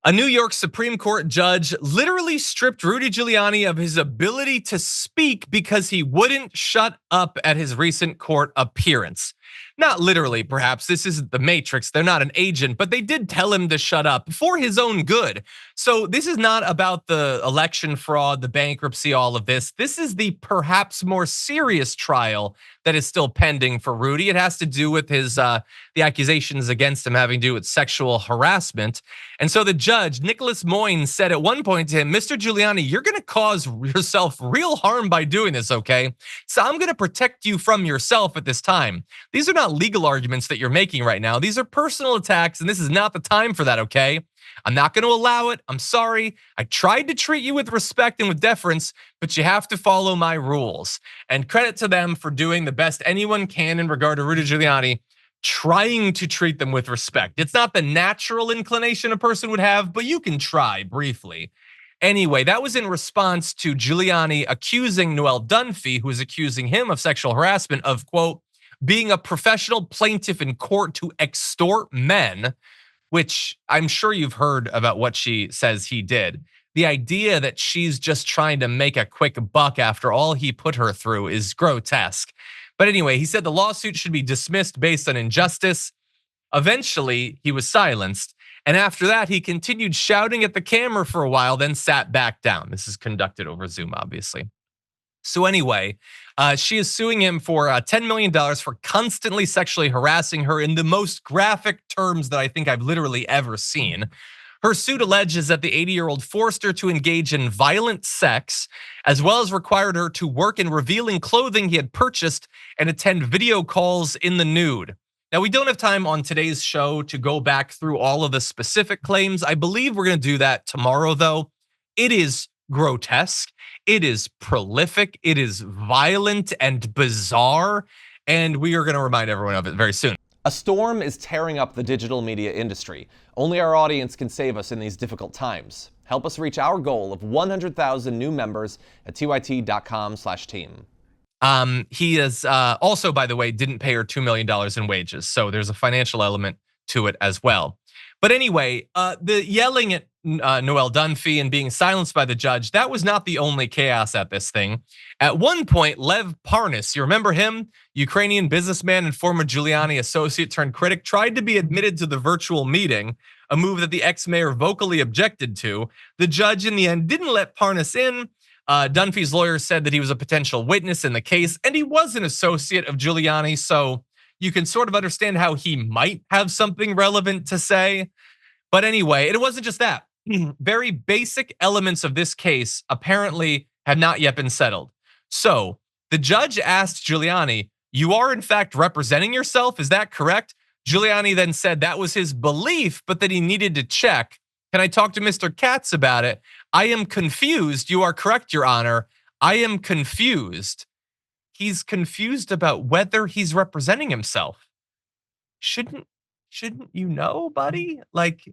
A New York Supreme Court judge literally stripped Rudy Giuliani of his ability to speak because he wouldn't shut up at his recent court appearance. Not literally, perhaps. This isn't the Matrix. They're not an agent, but they did tell him to shut up for his own good. So this is not about the election fraud, the bankruptcy, all of this. This is the perhaps more serious trial that is still pending for Rudy. It has to do with his the accusations against him having to do with sexual harassment. And so the judge, Nicholas Moyne, said at one point to him, Mr. Giuliani, you're going to cause yourself real harm by doing this, okay? So I'm going to protect you from yourself at this time. These are not legal arguments that you're making right now. These are personal attacks, and this is not the time for that, okay? I'm not going to allow it. I'm sorry. I tried to treat you with respect and with deference, but you have to follow my rules. And credit to them for doing the best anyone can in regard to Rudy Giuliani, trying to treat them with respect. It's not the natural inclination a person would have, but you can try briefly. Anyway, that was in response to Giuliani accusing Noelle Dunphy, who was accusing him of sexual harassment, of, quote, being a professional plaintiff in court to extort men, which I'm sure you've heard about what she says he did. The idea that she's just trying to make a quick buck after all he put her through is grotesque. But anyway, he said the lawsuit should be dismissed based on injustice. Eventually, he was silenced. And after that, he continued shouting at the camera for a while, then sat back down. This is conducted over Zoom, obviously. So anyway, she is suing him for $10 million for constantly sexually harassing her in the most graphic terms that I think I've literally ever seen. Her suit alleges that the 80-year-old forced her to engage in violent sex, as well as required her to work in revealing clothing he had purchased and attend video calls in the nude. Now, we don't have time on today's show to go back through all of the specific claims. I believe we're going to do that tomorrow, though. It is grotesque. It is prolific. It is violent and bizarre. And we are going to remind everyone of it very soon. A storm is tearing up the digital media industry. Only our audience can save us in these difficult times. Help us reach our goal of 100,000 new members at tyt.com/team. He is also, by the way, didn't pay her $2 million in wages. So there's a financial element to it as well. But anyway, the yelling at Noelle Dunphy and being silenced by the judge, that was not the only chaos at this thing. At one point, Lev Parnas, you remember him? Ukrainian businessman and former Giuliani associate turned critic, tried to be admitted to the virtual meeting, a move that the ex-mayor vocally objected to. The judge in the end didn't let Parnas in. Dunphy's lawyer said that he was a potential witness in the case, and he was an associate of Giuliani, so you can sort of understand how he might have something relevant to say. But anyway, it wasn't just that. Very basic elements of this case apparently have not yet been settled. So the judge asked Giuliani, you are in fact representing yourself, is that correct? Giuliani then said that was his belief, but that he needed to check. Can I talk to Mr. Katz about it? I am confused. You are correct, Your Honor. I am confused. He's confused about whether he's representing himself. Shouldn't you know, buddy? Like,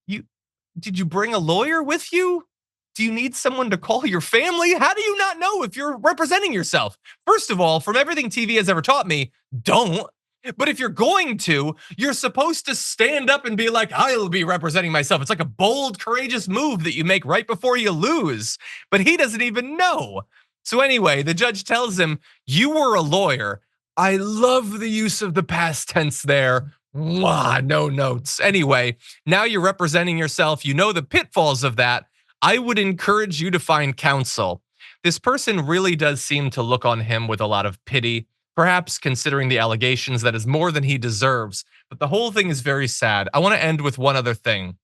did you bring a lawyer with you? Do you need someone to call your family? How do you not know if you're representing yourself? First of all, from everything TV has ever taught me, don't. But if you're going to, you're supposed to stand up and be like, I'll be representing myself. It's like a bold, courageous move that you make right before you lose. But he doesn't even know. So anyway, the judge tells him, you were a lawyer. I love the use of the past tense there. Mwah, no notes. Anyway, now you're representing yourself. You know the pitfalls of that. I would encourage you to find counsel. This person really does seem to look on him with a lot of pity, perhaps considering the allegations that is more than he deserves. But the whole thing is very sad. I want to end with one other thing.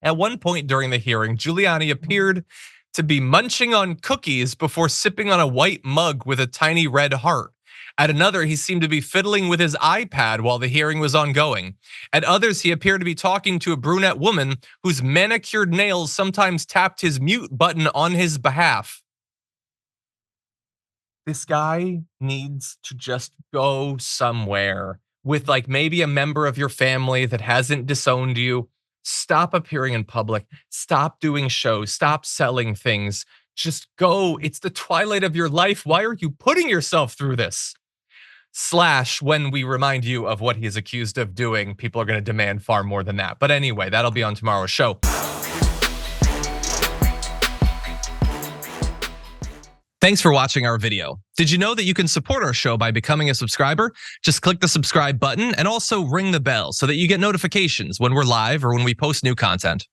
At one point during the hearing, Giuliani appeared to be munching on cookies before sipping on a white mug with a tiny red heart. At another, he seemed to be fiddling with his iPad while the hearing was ongoing. At others, he appeared to be talking to a brunette woman whose manicured nails sometimes tapped his mute button on his behalf. This guy needs to just go somewhere with like maybe a member of your family that hasn't disowned you. Stop appearing in public. Stop doing shows. Stop selling things. Just go. It's the twilight of your life. Why are you putting yourself through this? / when we remind you of what he is accused of doing, people are going to demand far more than that. But anyway, that'll be on tomorrow's show. Thanks for watching our video. Did you know that you can support our show by becoming a subscriber? Just click the subscribe button and also ring the bell so that you get notifications when we're live or when we post new content.